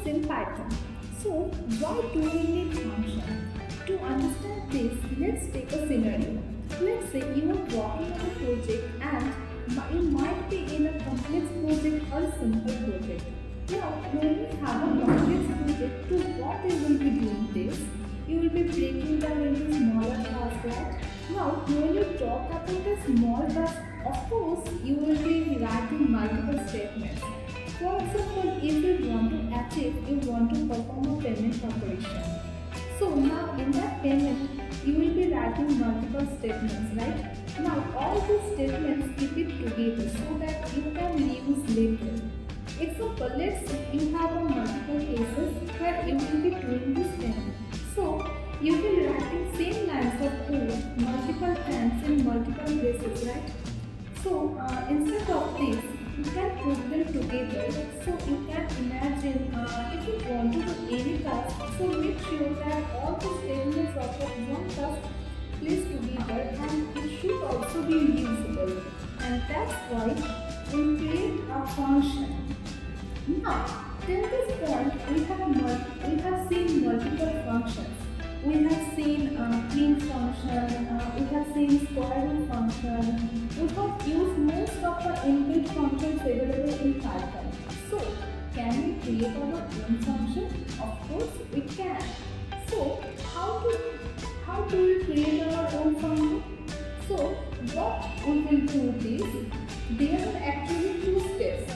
functions in Python. So why do we need function? To understand this, let's take a scenario. Let's say you are working on a project and you might be in a complex project or a simple project. Now, when you have a complex project, to what you will be doing this? You will be breaking down into smaller tasks, right? Now, when you talk about a small task, of course, you will be writing multiple statements. For example, if you want to achieve, you want to perform a payment operation. So now in that payment, you will be writing multiple statements, right? Now all these statements keep it together so that you can use later. Example, let's say you have a multiple cases where you will be doing this thing. So you will be writing same lines of code multiple times in multiple places, right? So instead of this, you can put them together. So you can imagine if you want to do any task, so make sure that all the statements of one task placed together and it should also be usable. And that's why we create a function. Now, till this point, we have seen multiple functions. We have seen print function, we have seen square root function. We have used most of the inbuilt functions available in Python. So, can we create our own function? Of course, we can. So, how do we create our own function? So, what we will do is, there are actually two steps.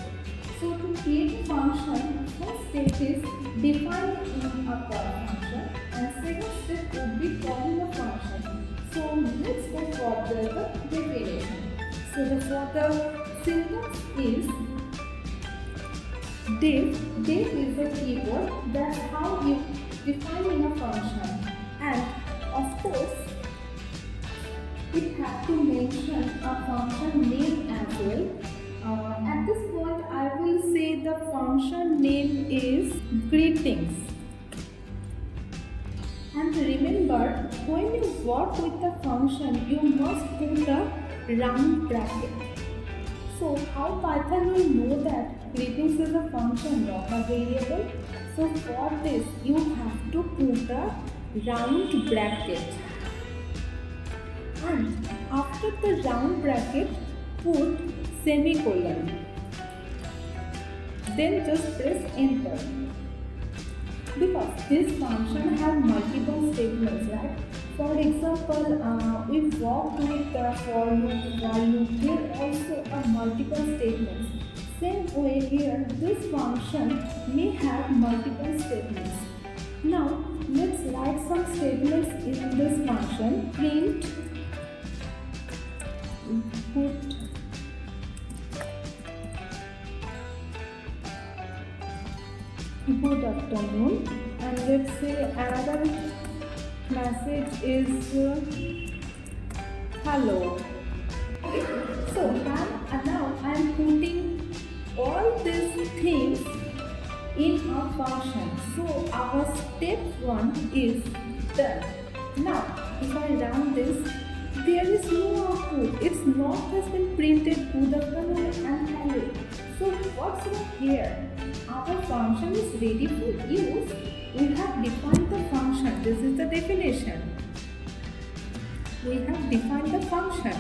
So to create a function, first step is defining a call function and second step would be calling a function. So let's go further the definition. So for the syntax is def is a keyword, that's how you defining a function, and of course it has to mention a function name as well. At this point, I will say the function name is greetings. And remember, when you work with the function, you must put a round bracket. So, how Python will know that greetings is a function, not a variable? So, for this, you have to put a round bracket. And after the round bracket, put semicolon, then just press enter, because this function have multiple statements, right? For example, we work with for loop, while loop, there also are multiple statements. Same way here, this function may have multiple statements. Now let's write some statements in this function. Print good afternoon, and let's say another message is hello. Okay. So now I am putting all these things in a function. So our step 1 is done. Now if I run this, there is no output. It's not has been printed good afternoon and hello. So what's wrong here? Our function is ready for use. We have defined the function. This is the definition. We have defined the function.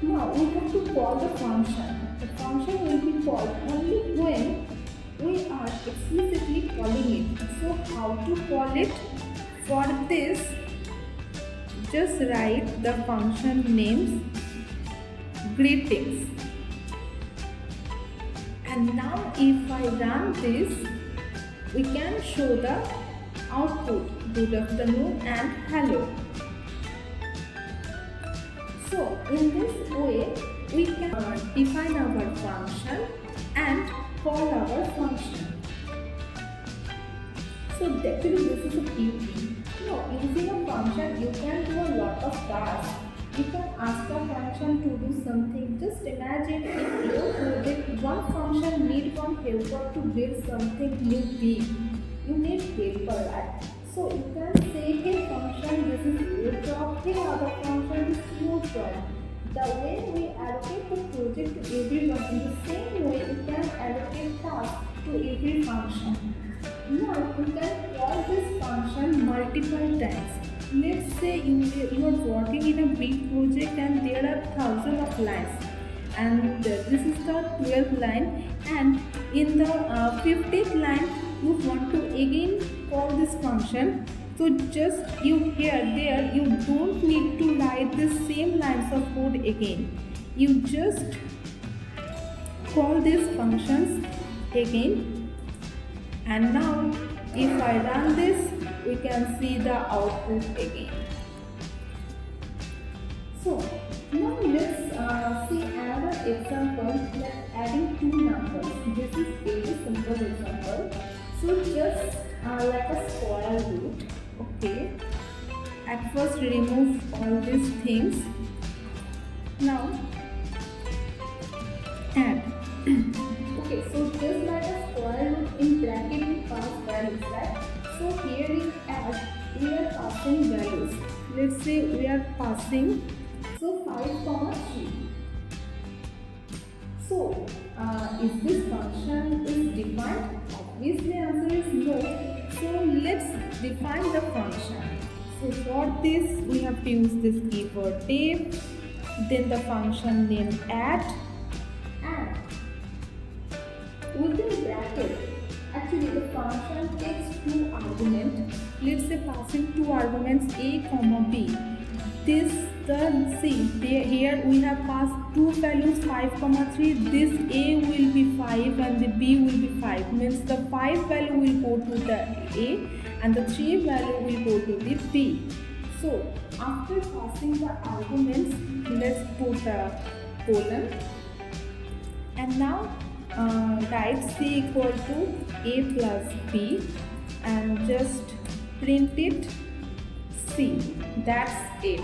Now we have to call the function. The function will be called only when we are explicitly calling it. So how to call it? For this, just write the function names greetings. And now if I run this, we can show the output good afternoon and hello. So in this way we can define our function and call our function. So actually this is a beauty. Using a function you can do a lot of tasks. You can ask a function to do something. Just imagine if your project, one function need one helper to build something new big. You need helper, right? So you can say, hey function, this is your job, hey other function, this is your job. The way we allocate the project to everyone, in the same way you can allocate tasks to every function. Now you can call this function multiple times. Let's say you are working in a big project and there are thousands of lines, and this is the 12th line, and in the 15th line you want to again call this function. So just you here there you don't need to write the same lines of code again. You just call these functions again, and now if I run this we can see the output again. So now let's see another example, like adding two numbers. This is very simple example. So just like a square root. Okay, at first remove all these things. Now add. Okay, so just like a square root in bracket we pass values, right? So here in add we are passing values. Let's say we are passing 5, 3. So is this function is defined? Obviously answer is no. So let's define the function. So for this we have to use this keyword def, then the function name add, and within bracket actually the function takes two arguments. Let's say passing two arguments a comma b. This here we have passed two values 5, 3. This a will be 5 and the b will be 5. Means the 5 value will go to the a and the 3 value will go to the b. So after passing the arguments, let's put a colon, and now write c equal to a plus b and just print it c. That's it.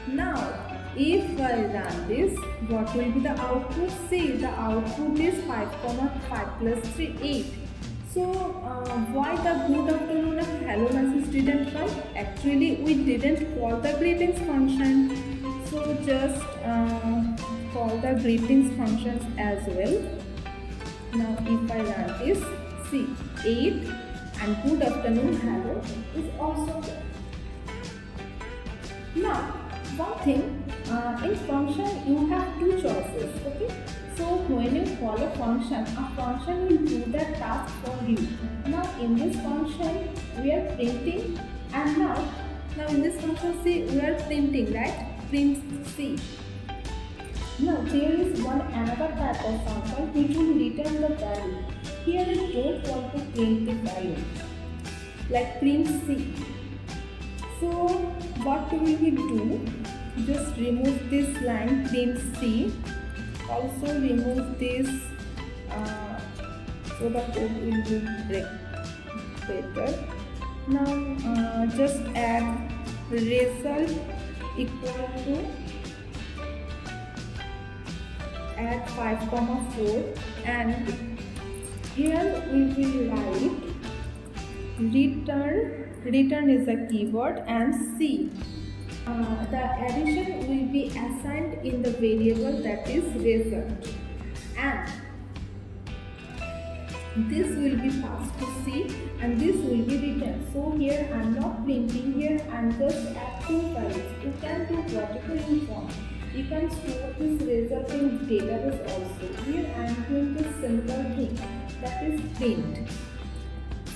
Now if I run this, what will be the output? See, the output is 5, 5 plus 3, 8. So why the good afternoon and hello message didn't come? Actually we didn't call the greetings function. So just call the greetings functions as well. Now if I run this, see 8 and good afternoon hello is also there. Now one thing, in function you have two choices, okay? So when you call a function will do that task for you. Now in this function we are printing, and now in this function see we are printing, right? Print C. Now there is one another type of function which will return the value. Here we don't want to print the value, like print C. So what will we do? Just remove this line print C. Also remove this so the code will be better. Now just add result equal to add 5, 4, and here we will write return is a keyword, and C. The addition will be assigned in the variable that is result, and this will be passed to C and this will be returned. So here I am not printing, here I am just add two values. You can do whatever you want. You can store this result in database also. Here I am doing this simple thing, that is print.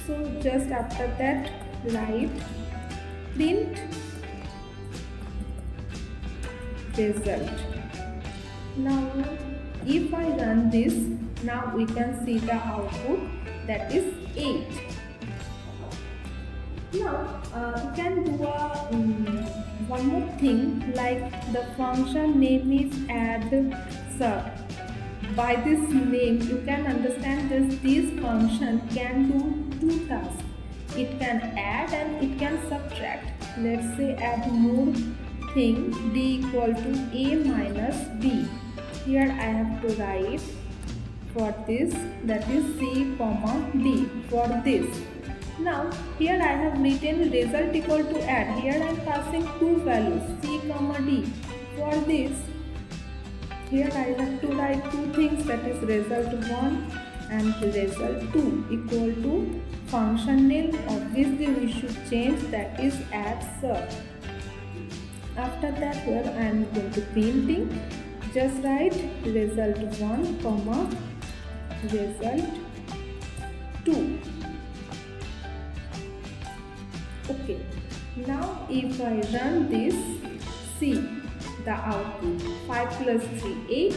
So just after that write print result. Now if I run this, now we can see the output, that is 8. Now we can do one more thing, like the function name is add sub. By this name you can understand this function can do two tasks. It can add and it can subtract. Let's say add more thing, d equal to a minus b. Here I have to write for this, that is c comma d for this. Now here I have written result equal to add. Here I am passing two values, c comma d. For this, here I have to write two things, that is result 1 and result 2 equal to function name, obviously we should change, that is add sub. After that, here I am going to printing, just write result 1 comma result 2. Okay, now if I run this, see the output, 5 plus 3 8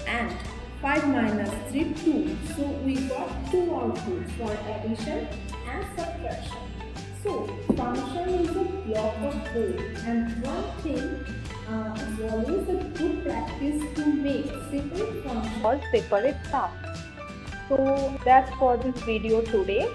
and 5 minus 3 2. So we got two outputs for addition and subtraction. So function is a block of code, and one thing is always a good practice to make separate functions or separate tasks. So that's for this video today.